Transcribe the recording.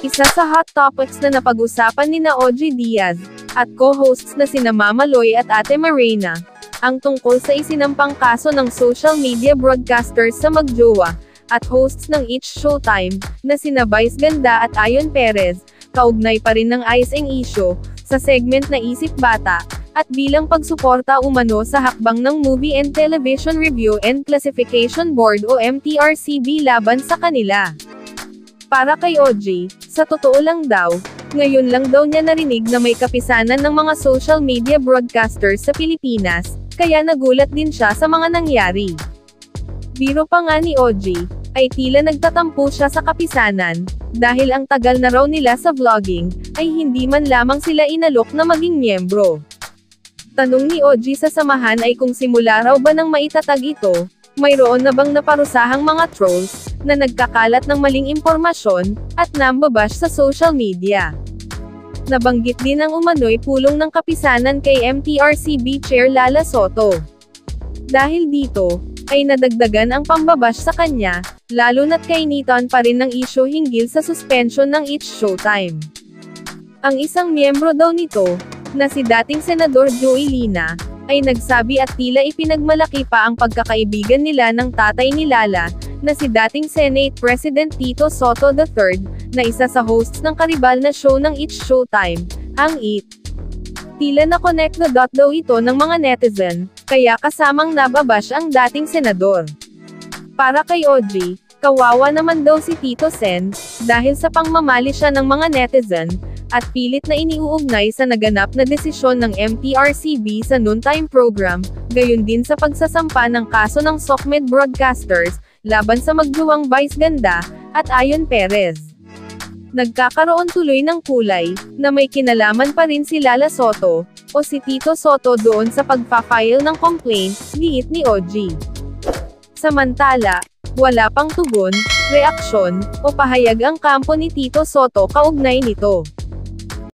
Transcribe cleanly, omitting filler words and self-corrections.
Isa sa hot topics na napag-usapan nina Ogie Diaz, at co-hosts na sina Mama Loy at Ate Marena, ang tungkol sa isinampang kaso ng social media broadcasters sa magjowa, at hosts ng It's Showtime, na sina Vice Ganda at Ayon Perez, kaugnay pa rin ng ICE issue, sa segment na Isip Bata, at bilang pagsuporta umano sa hakbang ng Movie and Television Review and Classification Board o MTRCB laban sa kanila. Para kay Ogie, sa totoo lang daw, ngayon lang daw niya narinig na may kapisanan ng mga social media broadcasters sa Pilipinas, kaya nagulat din siya sa mga nangyari. Biro pa nga ni Ogie, ay tila nagtatampo siya sa kapisanan, dahil ang tagal na raw nila sa vlogging, ay hindi man lamang sila inalok na maging miyembro. Tanong ni Ogie sa samahan ay kung simula raw ba nang maitatag ito, mayroon na bang naparusahang mga trolls, na nagkakalat ng maling impormasyon, at nambabash sa social media. Nabanggit din ang umano'y pulong ng kapisanan kay MTRCB Chair Lala Soto. Dahil dito, ay nadagdagan ang pambabash sa kanya, lalo na't kainitan pa rin ng issue hinggil sa suspension ng It's Showtime. Ang isang miyembro daw nito, na si dating Senador Joey Lina, ay nagsabi at tila ipinagmalaki pa ang pagkakaibigan nila ng tatay ni Lala, na si dating Senate President Tito Soto III, na isa sa hosts ng karibal na show ng It's Showtime, ang It. Tila na-connect the dot daw ito ng mga netizen, kaya kasamang nababash ang dating senador. Para kay Ogie, kawawa naman daw si Tito Sen, dahil sa pangmamali siya ng mga netizen, at pilit na iniuugnay sa naganap na desisyon ng MTRCB sa noontime program, gayon din sa pagsasampa ng kaso ng SOCMED broadcasters, laban sa magjuwang Vice Ganda, at Ayon Perez. Nagkakaroon tuloy ng kulay, na may kinalaman pa rin si Lala Soto, o si Tito Soto doon sa pagpa-file ng complaint, giit ni Ogie. Samantala, wala pang tugon, reaksyon, o pahayag ang kampo ni Tito Soto kaugnay nito.